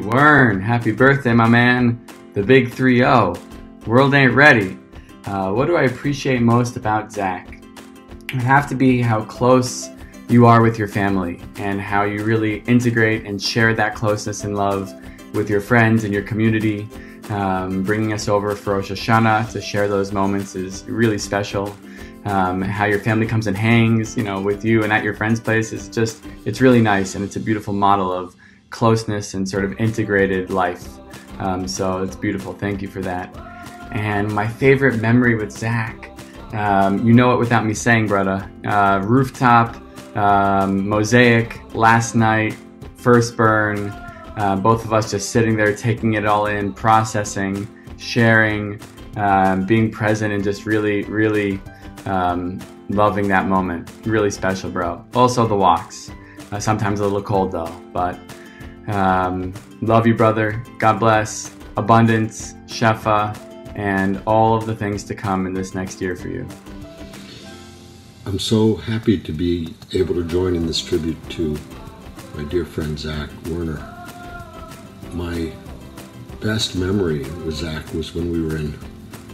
Wern, happy birthday, my man. The big 3-0. World ain't ready. What do I appreciate most about Zack? It would have to be how close you are with your family and how you really integrate and share that closeness and love with your friends and your community. Bringing us over for Rosh Hashanah to share those moments is really special. How your family comes and hangs, with you and at your friend's place is it's really nice, and it's a beautiful model of closeness and sort of integrated life. So it's beautiful. Thank you for that. And my favorite memory with Zack, you know it without me saying, brother. Rooftop, mosaic, last night, first burn, both of us just sitting there taking it all in, processing, sharing, being present, and just really, really loving that moment. Really special, bro. Also the walks. Sometimes a little cold though, but love you, brother. God bless. Abundance, Shefa, and all of the things to come in this next year for you. I'm so happy to be able to join in this tribute to my dear friend Zack Werner. My best memory with Zack was when we were in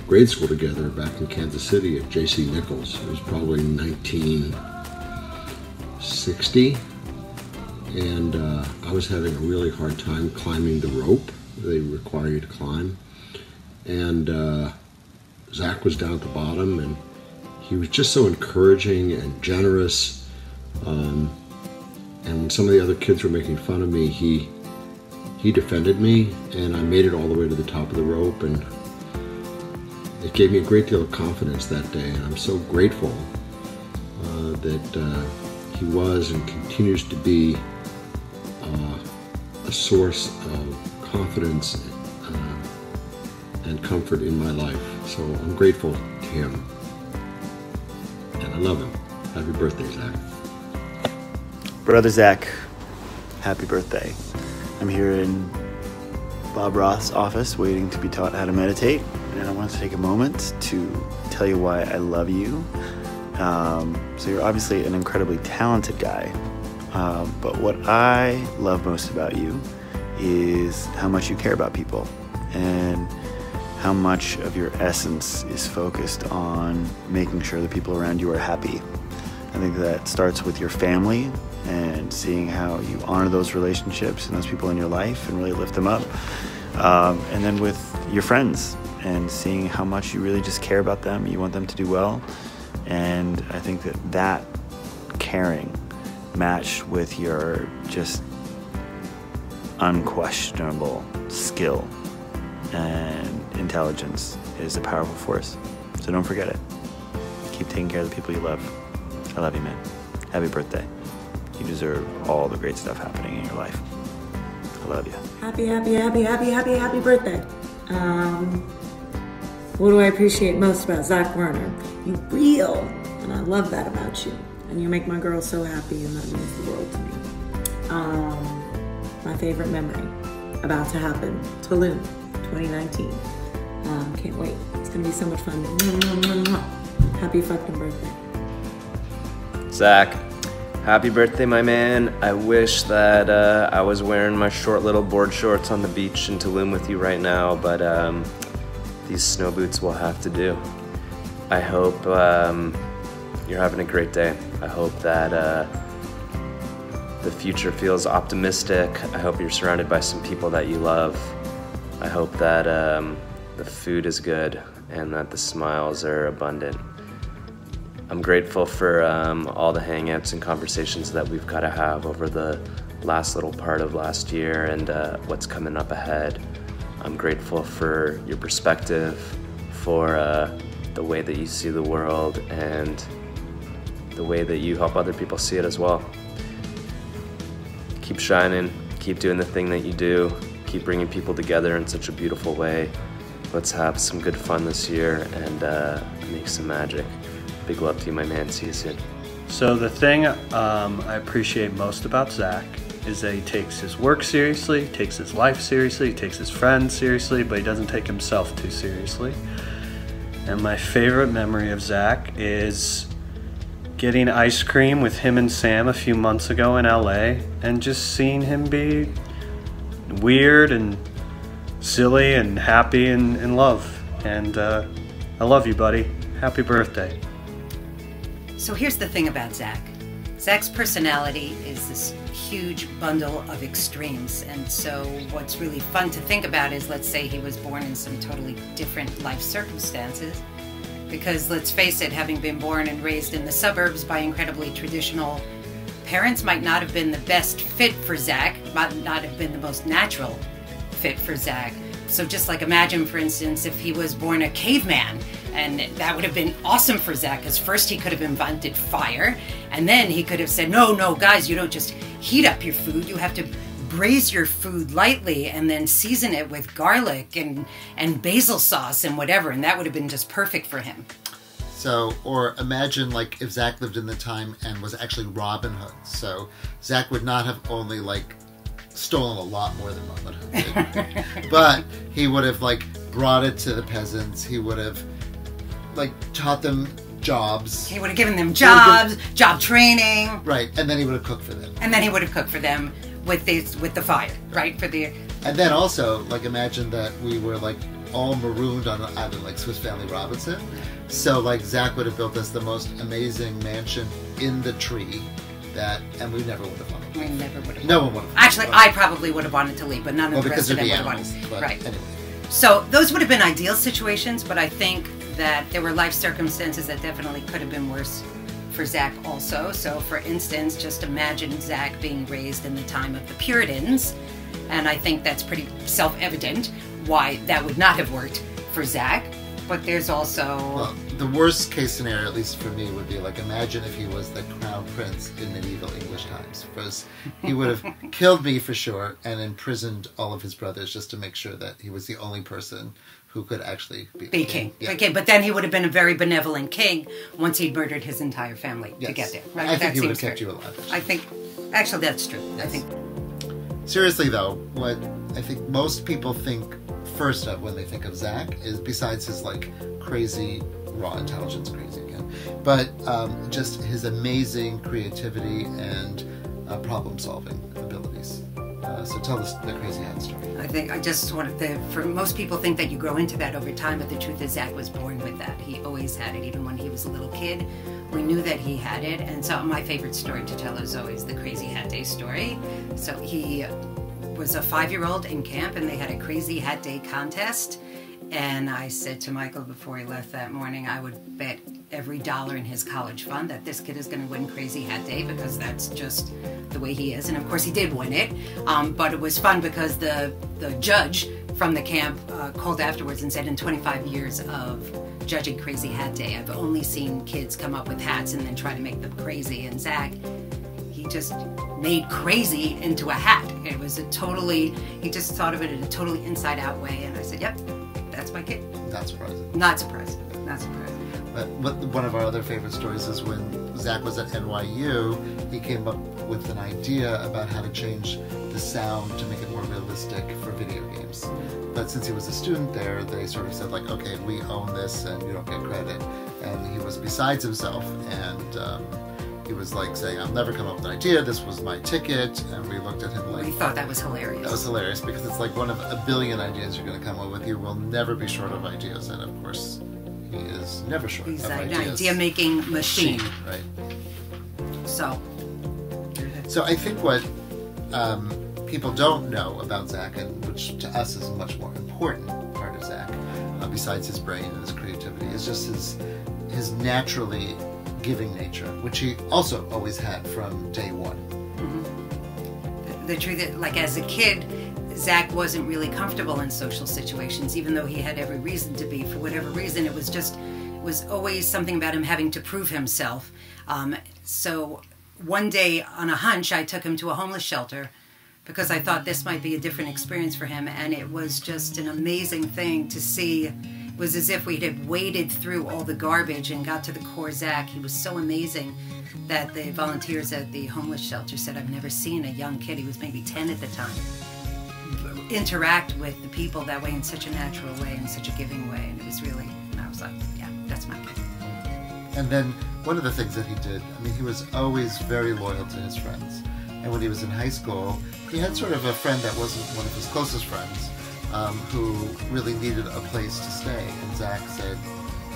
grade school together back in Kansas City at J.C. Nichols. It was probably 1960, and I was having a really hard time climbing the rope they require you to climb. And Zack was down at the bottom, and he was just so encouraging and generous. And when some of the other kids were making fun of me, he defended me, and I made it all the way to the top of the rope, and it gave me a great deal of confidence that day. And I'm so grateful that he was and continues to be a source of confidence and comfort in my life. So I'm grateful to him, and I love him. Happy birthday, Zack. Brother Zack, happy birthday. I'm here in Bob Roth's office waiting to be taught how to meditate, and I want to take a moment to tell you why I love you. So you're obviously an incredibly talented guy, but what I love most about you is how much you care about people and how much of your essence is focused on making sure the people around you are happy. I think that starts with your family and seeing how you honor those relationships and those people in your life and really lift them up. And then with your friends and seeing how much you really just care about them, you want them to do well. And I think that caring matched with your just unquestionable skill and intelligence is a powerful force. So don't forget it. Keep taking care of the people you love. I love you, man. Happy birthday. You deserve all the great stuff happening in your life. I love you. Happy birthday. What do I appreciate most about Zack Werner? You real, and I love that about you. And you make my girl so happy, and that means the world to me. My favorite memory, about to happen, Tulum, 2019. Can't wait. It's gonna be so much fun. Happy fucking birthday. Zack, happy birthday, my man. I wish that I was wearing my short little board shorts on the beach in Tulum with you right now, but these snow boots will have to do. I hope you're having a great day. I hope that the future feels optimistic. I hope you're surrounded by some people that you love. I hope that the food is good and that the smiles are abundant. I'm grateful for all the hangouts and conversations that we've got to have over the last little part of last year and what's coming up ahead. I'm grateful for your perspective, for the way that you see the world and the way that you help other people see it as well. Keep shining, keep doing the thing that you do, keep bringing people together in such a beautiful way. Let's have some good fun this year and make some magic. Big love to you, my man. See you soon. So the thing I appreciate most about Zack is that he takes his work seriously, takes his life seriously, takes his friends seriously, but he doesn't take himself too seriously. And my favorite memory of Zack is getting ice cream with him and Sam a few months ago in LA and just seeing him be weird and silly and happy and in love. And I love you, buddy. Happy birthday. So here's the thing about Zack. Zack's personality is this huge bundle of extremes, and so what's really fun to think about is, let's say he was born in some totally different life circumstances, because let's face it, having been born and raised in the suburbs by incredibly traditional parents might not have been the best fit for Zack, might not have been the most natural fit for Zack. So just like imagine, for instance, if he was born a caveman, and that would have been awesome for Zack, because first he could have invented fire, and then he could have said, no, guys, you don't just heat up your food, you have to braise your food lightly and then season it with garlic and basil sauce and whatever, and that would have been just perfect for him. So, or imagine like if Zack lived in the time and was actually Robin Hood. So Zack would not have only like stolen a lot more than Robin Hood did, but he would have like brought it to the peasants. He would have like taught them jobs. He would have given them jobs, job training. Right, and then he would have cooked for them. And then he would have cooked for them with the fire, right? For the. And then also, like, imagine that we were like all marooned on an island like Swiss Family Robinson. So like Zack would have built us the most amazing mansion in the tree and we never would have wanted to leave. We never would have. No one would have. Actually, I probably would have wanted to leave, but none of the rest of them would have wanted. Right. Anyway. So those would have been ideal situations, but I think that there were life circumstances that definitely could have been worse for Zack also. So for instance, just imagine Zack being raised in the time of the Puritans, and I think that's pretty self-evident why that would not have worked for Zack. But there's also... Well, the worst case scenario, at least for me, would be like, imagine if he was the crown prince in medieval English times. Because he would have killed me for sure and imprisoned all of his brothers just to make sure that he was the only person who could actually be king. Yeah. Okay, but then he would have been a very benevolent king once he'd murdered his entire family to get there. Right? I think he would have kept you alive. I think, actually, that's true. Yes. I think. Seriously, though, what I think most people think first of when they think of Zack is, besides his like crazy raw intelligence, crazy again, but just his amazing creativity and problem-solving abilities. So tell us the crazy hat story. I think I just wanted to, for most people think that you grow into that over time, but the truth is Zack was born with that. He always had it, even when he was a little kid. We knew that he had it, and so my favorite story to tell is always the Crazy Hat Day story. So he was a 5-year-old in camp, and they had a Crazy Hat Day contest. And I said to Michael before he left that morning, I would bet every dollar in his college fund that this kid is going to win Crazy Hat Day, because that's just the way he is. And of course he did win it, but it was fun because the judge from the camp called afterwards and said, in 25 years of judging Crazy Hat Day, I've only seen kids come up with hats and then try to make them crazy. And Zack, he just made crazy into a hat. It was he just thought of it in a totally inside out way. And I said, yep, that's my kid. Not surprising. Not surprising. Not surprising. But one of our other favorite stories is when Zack was at NYU, he came up with an idea about how to change the sound to make it more realistic for video games. But since he was a student there, they sort of said like, okay, we own this and you don't get credit. And he was besides himself, and he was like saying, I've never come up with an idea, this was my ticket. And we looked at him like... We thought that was hilarious. That was hilarious, because it's like one of a billion ideas you're going to come up with. You will never be short of ideas, and of course, he is never short He's of an ideas. idea-making machine. Right. So I think what people don't know about Zack, and which to us is a much more important part of Zack, besides his brain and his creativity, is just his naturally giving nature, which he also always had from day one. Mm-hmm. The truth is, like as a kid, Zack wasn't really comfortable in social situations, even though he had every reason to be. For whatever reason, it was always something about him having to prove himself. So one day on a hunch, I took him to a homeless shelter because I thought this might be a different experience for him, and it was just an amazing thing to see. It was as if we had waded through all the garbage and got to the core Zack. He was so amazing that the volunteers at the homeless shelter said, I've never seen a young kid, he was maybe 10 at the time, interact with the people that way in such a natural way, in such a giving way. And it was really, and I was like, yeah, that's my kid. And then one of the things that he did, I mean, he was always very loyal to his friends. And when he was in high school, he had sort of a friend that wasn't one of his closest friends, who really needed a place to stay. And Zack said,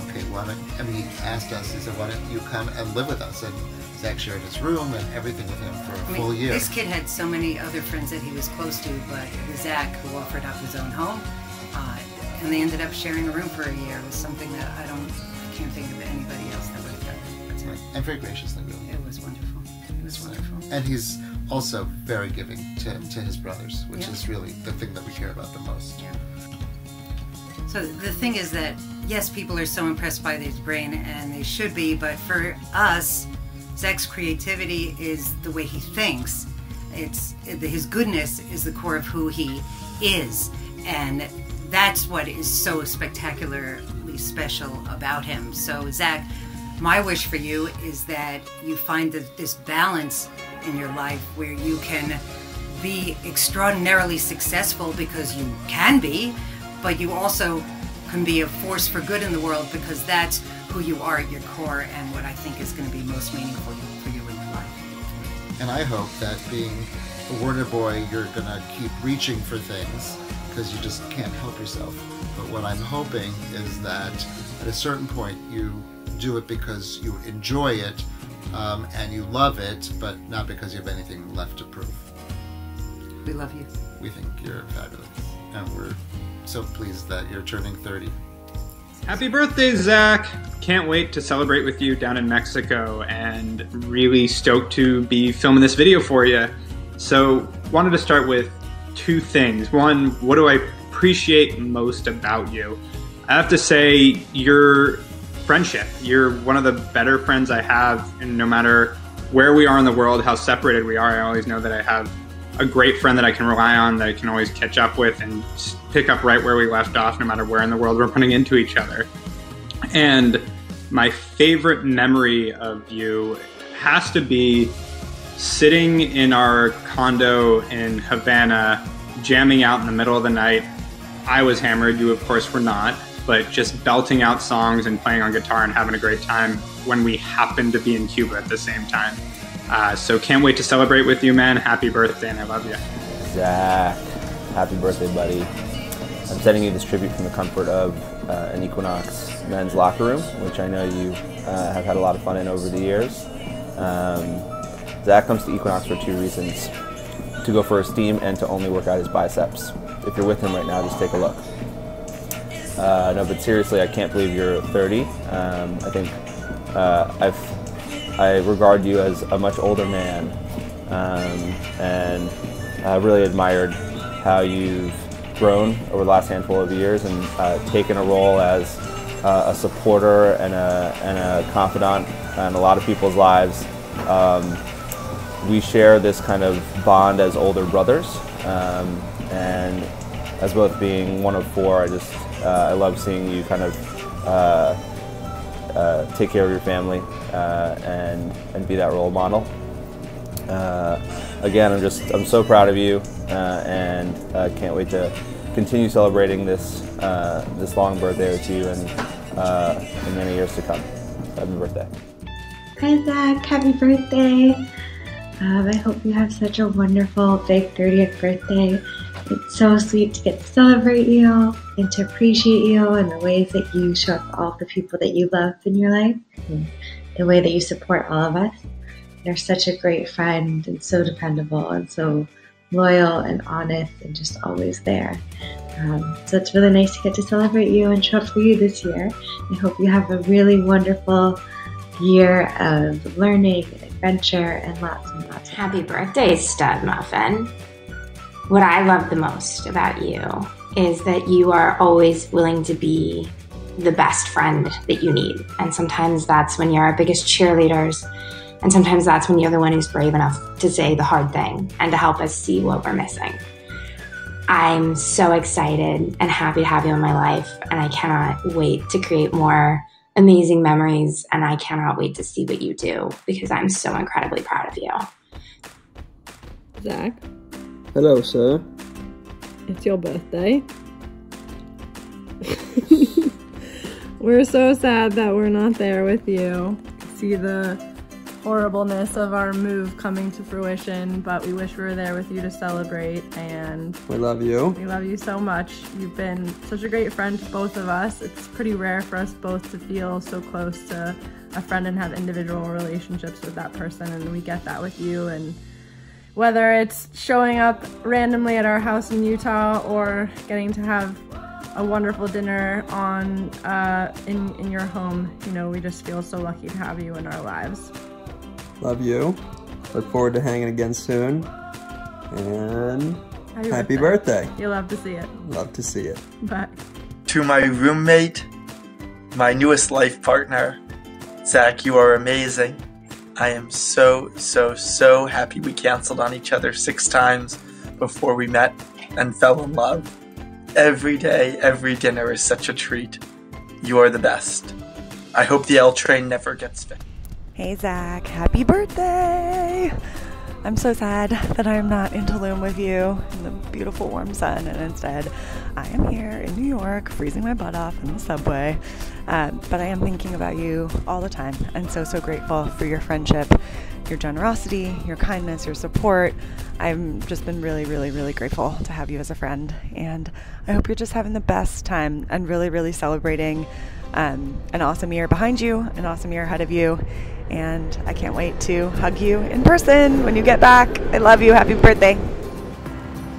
okay, he asked us, he said, why don't you come and live with us? And Zack shared his room and everything with him for a full year. This kid had so many other friends that he was close to, but it was Zack who offered up his own home. And they ended up sharing a room for a year. It was something that I can't think of anybody else that would have done it. Right. And very graciously, really. It was wonderful. It was wonderful. And he's also very giving to his brothers, which is really the thing that we care about the most. Yeah. So the thing is that, yes, people are so impressed by his brain, and they should be, but for us, Zack's creativity is the way he thinks. His goodness is the core of who he is, and that's what is so spectacularly special about him. So Zack, my wish for you is that you find this balance in your life where you can be extraordinarily successful because you can be, but you also can be a force for good in the world because that's who you are at your core and what I think is going to be most meaningful for you in your life. And I hope that being a Werner boy, you're going to keep reaching for things because you just can't help yourself. But what I'm hoping is that at a certain point you do it because you enjoy it and you love it, but not because you have anything left to prove. We love you. We think you're fabulous, and we're so pleased that you're turning 30. Happy birthday, Zack! Can't wait to celebrate with you down in Mexico, and really stoked to be filming this video for you. So, wanted to start with two things. One, what do I appreciate most about you? I have to say, your friendship. You're one of the better friends I have, and no matter where we are in the world, how separated we are, I always know that I have a great friend that I can rely on, that I can always catch up with and pick up right where we left off, no matter where in the world we're running into each other. And my favorite memory of you has to be sitting in our condo in Havana, jamming out in the middle of the night. I was hammered, you of course were not, but just belting out songs and playing on guitar and having a great time when we happened to be in Cuba at the same time. So can't wait to celebrate with you, man. Happy birthday, and I love you. Zack, happy birthday, buddy. I'm sending you this tribute from the comfort of an Equinox men's locker room, which I know you have had a lot of fun in over the years. Zack comes to Equinox for two reasons: to go for a steam and to only work out his biceps. If you're with him right now, just take a look. No, but seriously, I can't believe you're 30. I think I regard you as a much older man, and I've really admired how you've grown over the last handful of years and taken a role as a supporter and a confidant in a lot of people's lives. We share this kind of bond as older brothers, and as both being one of four, I love seeing you kind of take care of your family and be that role model. Again, I'm so proud of you, and can't wait to continue celebrating this long birthday with you and in many years to come. Happy birthday. Hi Zack, happy birthday. I hope you have such a wonderful big 30th birthday. It's so sweet to get to celebrate you and to appreciate you and the ways that you show up for all the people that you love in your life and the way that you support all of us. You're such a great friend and so dependable and so loyal and honest and just always there. So it's really nice to get to celebrate you and show up for you this year. I hope you have a really wonderful year of learning and adventure and lots and lots of Happy birthday, Stud Muffin. What I love the most about you is that you are always willing to be the best friend that you need. And sometimes that's when you're our biggest cheerleaders. And sometimes that's when you're the one who's brave enough to say the hard thing and to help us see what we're missing. I'm so excited and happy to have you in my life. And I cannot wait to create more amazing memories. And I cannot wait to see what you do because I'm so incredibly proud of you. Zack. Hello, sir. It's your birthday. We're so sad that we're not there with you. See the horribleness of our move coming to fruition, but we wish we were there with you to celebrate, and we love you. We love you so much. You've been such a great friend to both of us. It's pretty rare for us both to feel so close to a friend and have individual relationships with that person, and we get that with you. And whether it's showing up randomly at our house in Utah or getting to have a wonderful dinner on in your home, you know, we just feel so lucky to have you in our lives. Love you. Look forward to hanging again soon. And happy birthday. You'll love to see it. Love to see it. Bye. To my roommate, my newest life partner, Zach, you are amazing. I am so happy we canceled on each other 6 times before we met and fell in love. Every day, every dinner is such a treat. You are the best. I hope the L train never gets fixed. Hey Zach, happy birthday! I'm so sad that I'm not in Tulum with you in the beautiful warm sun, and instead I am here in New York freezing my butt off in the subway. But I am thinking about you all the time, and so grateful for your friendship, your generosity, your kindness, your support. I've just been really grateful to have you as a friend, and I hope you're just having the best time and really celebrating an awesome year behind you, an awesome year ahead of you, and I can't wait to hug you in person when you get back. I love you. Happy birthday.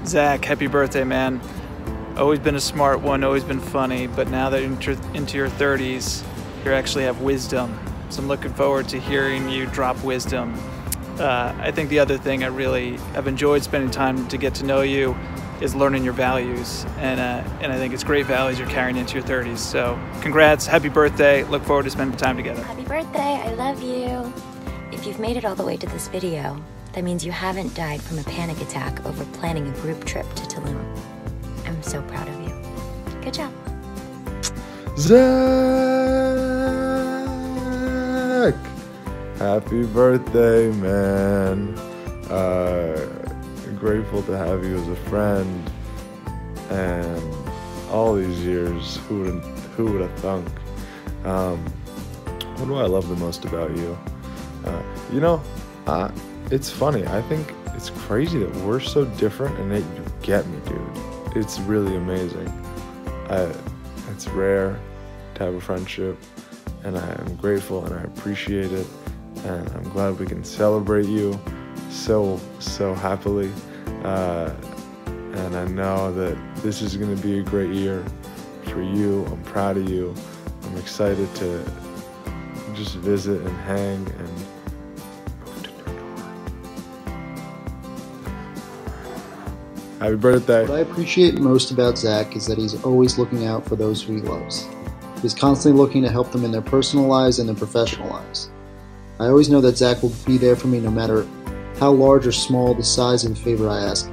Zach, happy birthday, man. Always been a smart one, always been funny, but now that you're into your 30s, you actually have wisdom. So I'm looking forward to hearing you drop wisdom. I think the other thing I've enjoyed spending time to get to know you is learning your values, and I think it's great values you're carrying into your 30s. So congrats, happy birthday, look forward to spending time together. Happy birthday, I love you. If you've made it all the way to this video, that means you haven't died from a panic attack over planning a group trip to Tulum. I'm so proud of you. Good job. Zack! Happy birthday, man. Grateful to have you as a friend, and all these years, who would have thunk? What do I love the most about you? It's funny. I think it's crazy that we're so different and that you get me, dude. It's really amazing. It's rare to have a friendship, and I am grateful and I appreciate it, and I'm glad we can celebrate you so happily. And I know that this is going to be a great year for you. I'm proud of you. I'm excited to just visit and hang and move to New York. Happy birthday. What I appreciate most about Zach is that he's always looking out for those who he loves. He's constantly looking to help them in their personal lives and their professional lives. I always know that Zach will be there for me no matter how large or small the size of the favor I ask.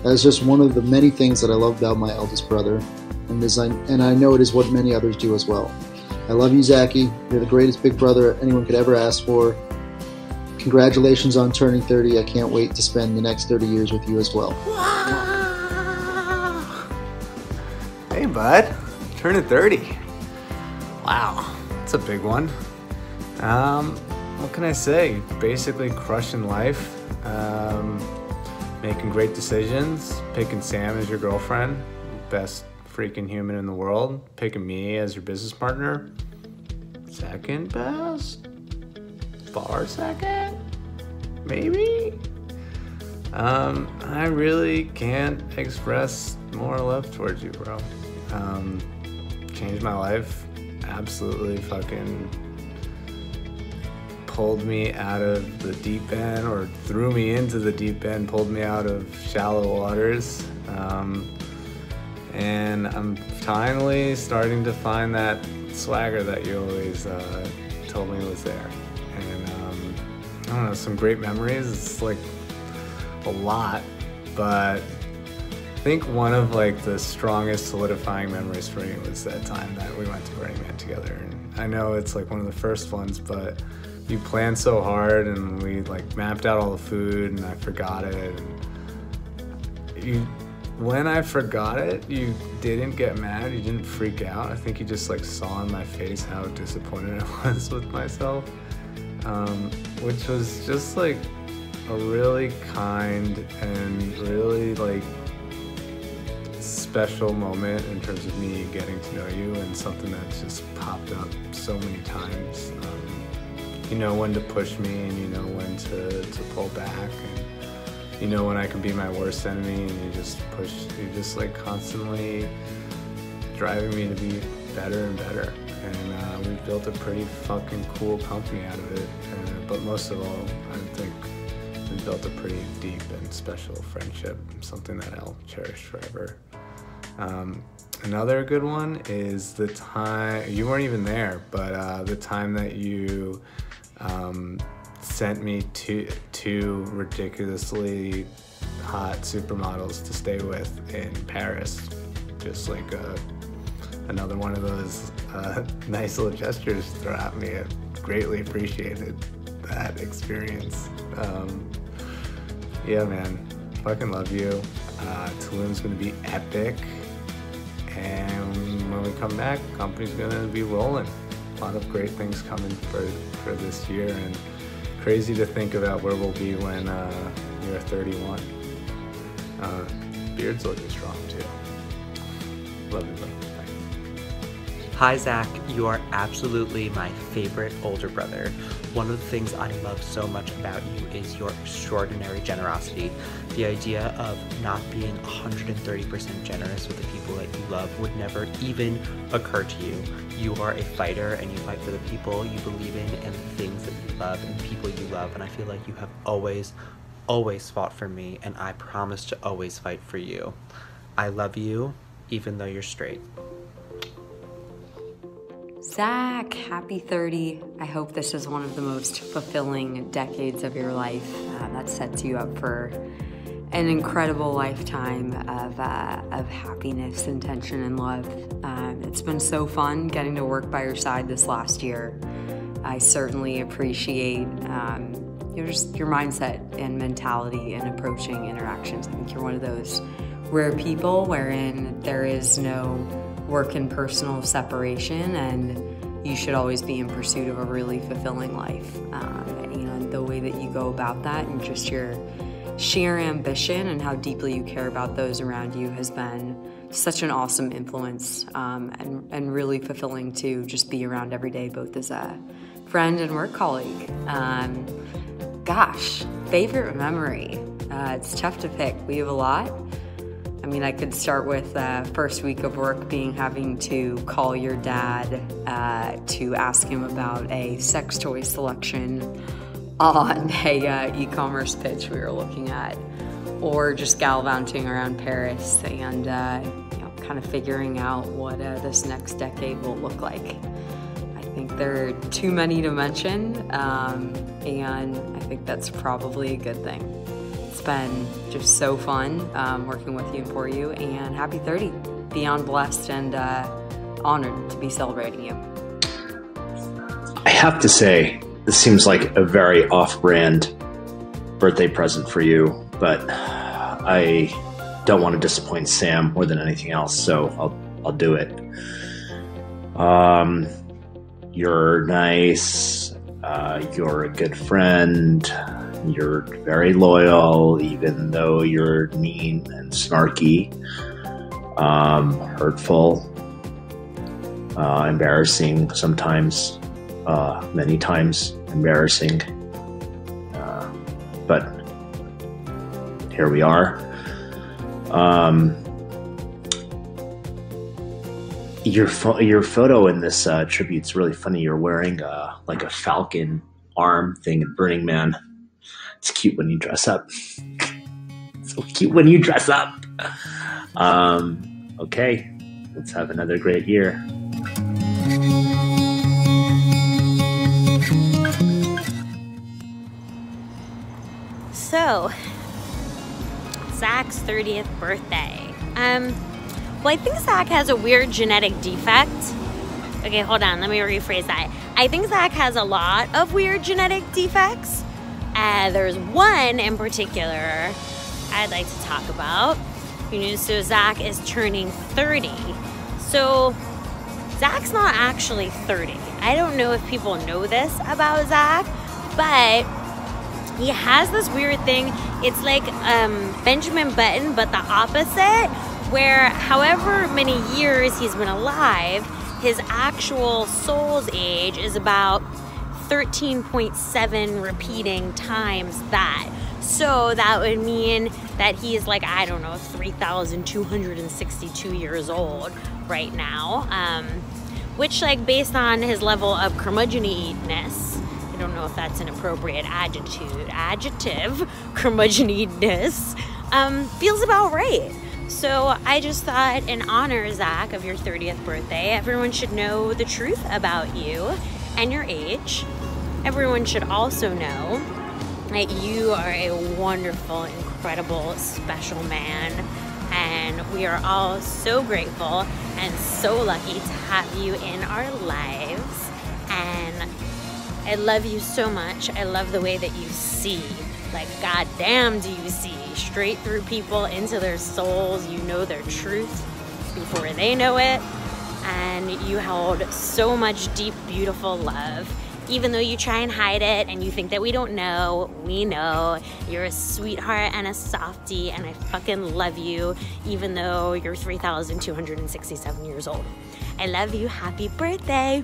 That is just one of the many things that I love about my eldest brother, and I know it is what many others do as well. I love you, Zachy. You're the greatest big brother anyone could ever ask for. Congratulations on turning 30. I can't wait to spend the next 30 years with you as well. Hey, bud. Turning 30. Wow, that's a big one. What can I say? Basically crushing life, making great decisions, picking Sam as your girlfriend, best freaking human in the world, picking me as your business partner, second best, far second, maybe? I really can't express more love towards you, bro. Changed my life, absolutely fucking pulled me out of the deep end, or threw me into the deep end, pulled me out of shallow waters. And I'm finally starting to find that swagger that you always told me was there. And I don't know, some great memories. It's like a lot, but I think one of like the strongest solidifying memories for me was that time that we went to Burning Man together. And I know it's like one of the first ones, but you planned so hard, and we like mapped out all the food, and I forgot it. And when I forgot it, you didn't get mad, you didn't freak out. I think you just like saw in my face how disappointed I was with myself. which was just like a really kind and really like special moment in terms of me getting to know you, and something that's just popped up so many times. You know when to push me, and you know when to pull back, and you know when I can be my worst enemy, and you're just like constantly driving me to be better and better. And we've built a pretty fucking cool company out of it. But most of all, I think we've built a pretty deep and special friendship, something that I'll cherish forever. Another good one is the time, you weren't even there, but the time that you sent me two ridiculously hot supermodels to stay with in Paris. Just like another one of those nice little gestures to throw at me. I greatly appreciated that experience. Yeah, man, fucking love you. Tulum's gonna be epic, and when we come back, company's gonna be rolling. A lot of great things coming for this year, and crazy to think about where we'll be when you're 31. Beard's looking strong too. Love you, bro. Hi Zach, you are absolutely my favorite older brother. One of the things I love so much about you is your extraordinary generosity. The idea of not being 130% generous with the people that you love would never even occur to you. You are a fighter, and you fight for the people you believe in and the things that you love and the people you love, and I feel like you have always fought for me, and I promise to always fight for you. I love you, even though you're straight. Zach, happy 30. I hope this is one of the most fulfilling decades of your life. That sets you up for an incredible lifetime of happiness, intention, and love. It's been so fun getting to work by your side this last year. I certainly appreciate just your mindset and mentality in approaching interactions. I think you're one of those rare people wherein there is no work and personal separation, and you should always be in pursuit of a really fulfilling life. And the way that you go about that, and just your sheer ambition and how deeply you care about those around you, has been such an awesome influence, and really fulfilling to just be around every day, both as a friend and work colleague. Gosh, favorite memory. It's tough to pick. We have a lot. I mean, I could start with first week of work having to call your dad to ask him about a sex toy selection on a e-commerce pitch we were looking at, or just gallivanting around Paris and kind of figuring out what this next decade will look like. I think there are too many to mention, and I think that's probably a good thing. It's been just so fun working with you and for you, and happy 30. Beyond blessed and honored to be celebrating you. I have to say, this seems like a very off-brand birthday present for you, but I don't want to disappoint Sam more than anything else, so I'll do it. You're nice, you're a good friend, you're very loyal, even though you're mean and snarky, hurtful, embarrassing sometimes, many times embarrassing, but here we are. Your photo in this tribute's really funny. You're wearing like a falcon arm thing at Burning Man. It's cute when you dress up. So cute when you dress up. Okay, let's have another great year. So, Zach's 30th birthday. Well, I think Zach has a weird genetic defect. Okay, hold on, let me rephrase that. I think Zach has a lot of weird genetic defects. There's one in particular I'd like to talk about. So Zach is turning 30. So Zach's not actually 30. I don't know if people know this about Zach, But he has this weird thing. It's like Benjamin Button, but the opposite, where however many years he's been alive, his actual soul's age is about 13.7 repeating times that. So that would mean that he's like, I don't know, 3,262 years old right now, which, like, based on his level of curmudgeon-ness, I don't know if that's an appropriate adjective, curmudgeon-ness, feels about right. So I just thought, in honor, Zack, of your 30th birthday, everyone should know the truth about you and your age. Everyone should also know that you are a wonderful, incredible, special man, and we are all so grateful and so lucky to have you in our lives. And I love you so much. I love the way that you see. Like, goddamn, do you see straight through people into their souls. You know their truth before they know it, and you hold so much deep, beautiful love. Even though you try and hide it and you think that we don't know, we know. You're a sweetheart and a softie, and I fucking love you, even though you're 3,267 years old. I love you. Happy birthday.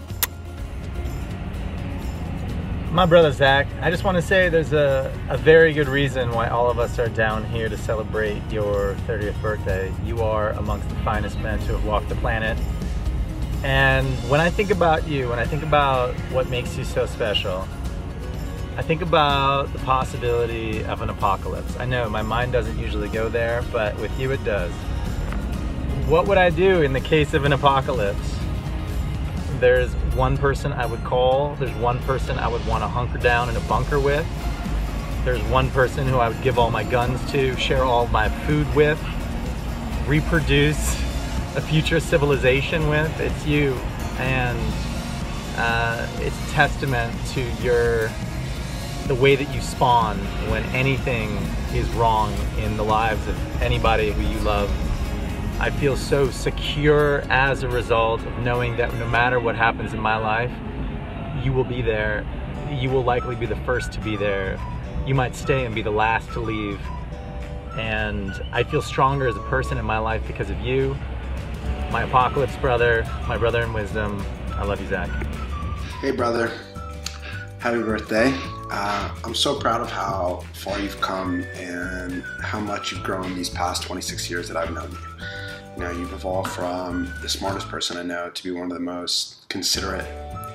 My brother Zack, I just want to say there's a very good reason why all of us are down here to celebrate your 30th birthday. You are amongst the finest men to have walked the planet. And when I think about you, when I think about what makes you so special, I think about the possibility of an apocalypse. I know my mind doesn't usually go there, but with you it does. What would I do in the case of an apocalypse? There's one person I would call. There's one person I would want to hunker down in a bunker with. There's one person who I would give all my guns to, share all my food with, reproduce a future civilization with. It's you, and it's a testament to the way that you spawn when anything is wrong in the lives of anybody who you love. I feel so secure as a result of knowing that no matter what happens in my life, you will be there. You will likely be the first to be there. You might stay and be the last to leave. And I feel stronger as a person in my life because of you. My apocalypse brother, my brother in wisdom. I love you, Zack. Hey, brother. Happy birthday. I'm so proud of how far you've come and how much you've grown these past 26 years that I've known you. You know, you've evolved from the smartest person I know to be one of the most considerate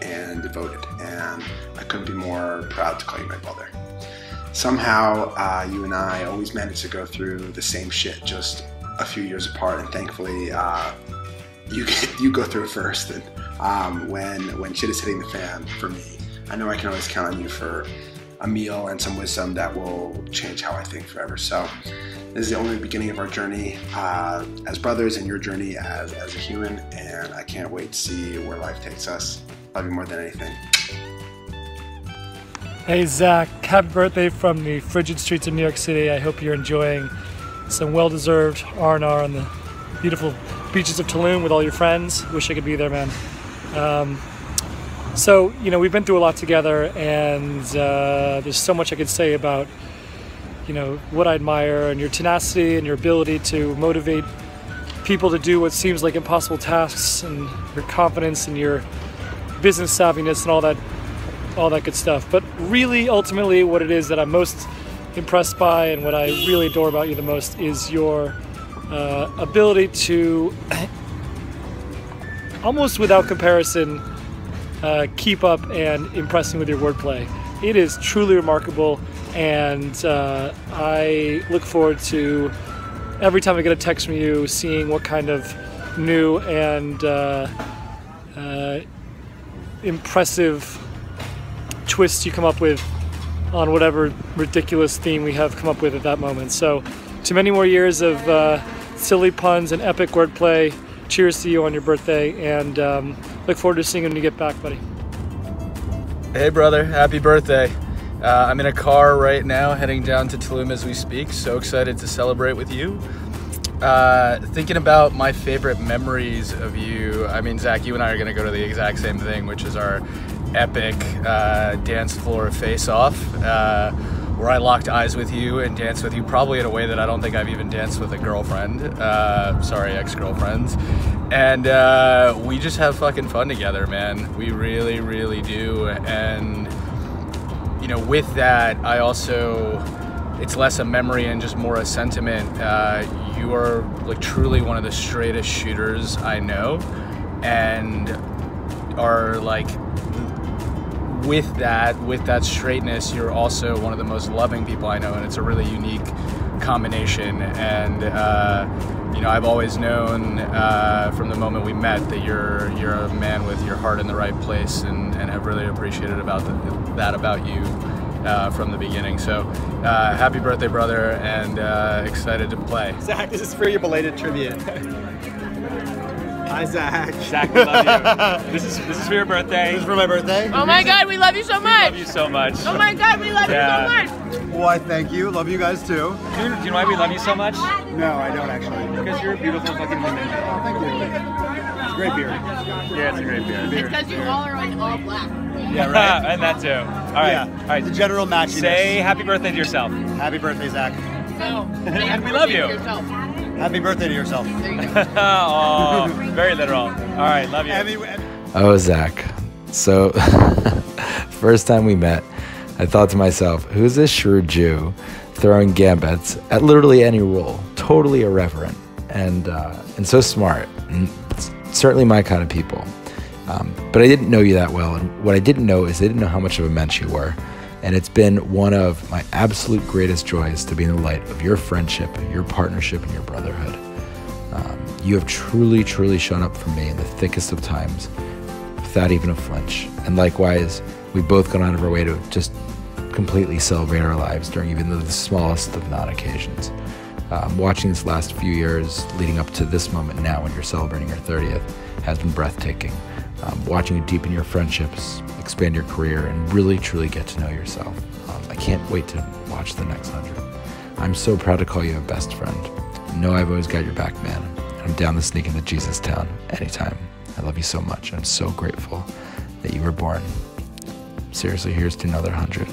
and devoted, and I couldn't be more proud to call you my brother. Somehow, you and I always managed to go through the same shit, just a few years apart, and thankfully, you go through it first. And when shit is hitting the fan for me, I know I can always count on you for a meal and some wisdom that will change how I think forever. So this is the only beginning of our journey as brothers and your journey as a human, and I can't wait to see where life takes us. Love you more than anything. Hey Zack, happy birthday from the frigid streets of New York City. I hope you're enjoying some well-deserved R&R on the beautiful beaches of Tulum with all your friends. Wish I could be there, man. So, you know, we've been through a lot together, and there's so much I could say about, you know, what I admire and your tenacity and your ability to motivate people to do what seems like impossible tasks, and your confidence and your business savviness and all that good stuff. But really, ultimately, what it is that I'm most impressed by and what I really adore about you the most is your ability to, almost without comparison, keep up and impress me with your wordplay. It is truly remarkable, and I look forward to every time I get a text from you, seeing what kind of new and impressive twists you come up with on whatever ridiculous theme we have come up with at that moment. So, to many more years of silly puns and epic wordplay. Cheers to you on your birthday, and look forward to seeing you when you get back, buddy. Hey brother, happy birthday. I'm in a car right now heading down to Tulum as we speak. So excited to celebrate with you. Thinking about my favorite memories of you. I mean, Zack, you and I are gonna go to the exact same thing, which is our epic dance floor face-off where I locked eyes with you and danced with you probably in a way that I don't think I've even danced with a girlfriend. Sorry, ex-girlfriends. And we just have fucking fun together, man. We really, really do. And, you know, with that, I also, it's less a memory and just more a sentiment. You are like truly one of the straightest shooters I know, and are like, with that straightness, you're also one of the most loving people I know, and it's a really unique combination. And you know, I've always known from the moment we met that you're a man with your heart in the right place, and have really appreciated that about you from the beginning. So happy birthday, brother, and excited to play. Zach, this is for your belated tribute. Hi, Zach. Zach, we love you. This is for your birthday. This is for my birthday. Oh my God, we love you so much. We love you so much. Oh my God, we love you so much. Why, thank you. Love you guys too. Do you know why we love you so much? No, I don't actually. Because you're a beautiful fucking woman. Oh, thank you. It's a great beer. Yeah, it's a great beer. It's because you all are like all black. Yeah, right. And that too. All right. Yeah. All right. The general matchiness. Say happy birthday to yourself. Happy birthday, Zach. No. And we love you. Happy birthday to yourself. Oh, very literal. All right, love you. Oh, Zach. So, first time we met, I thought to myself, who's this shrewd Jew throwing gambits at literally any role? Totally irreverent and so smart. And certainly my kind of people. But I didn't know you that well. And what I didn't know is I didn't know how much of a mensch you were. And it's been one of my absolute greatest joys to be in the light of your friendship, your partnership, and your brotherhood. You have truly, truly shown up for me in the thickest of times without even a flinch. And likewise, we've both gone out of our way to just completely celebrate our lives during even the smallest of non-occasions. Watching this last few years leading up to this moment now when you're celebrating your 30th has been breathtaking. Watching you deepen your friendships, expand your career, and really truly get to know yourself. I can't wait to watch the next 100. I'm so proud to call you a best friend. Know I've always got your back, man. I'm down to sneak into Jesus Town anytime. I love you so much. I'm so grateful that you were born. Seriously, here's to another 100.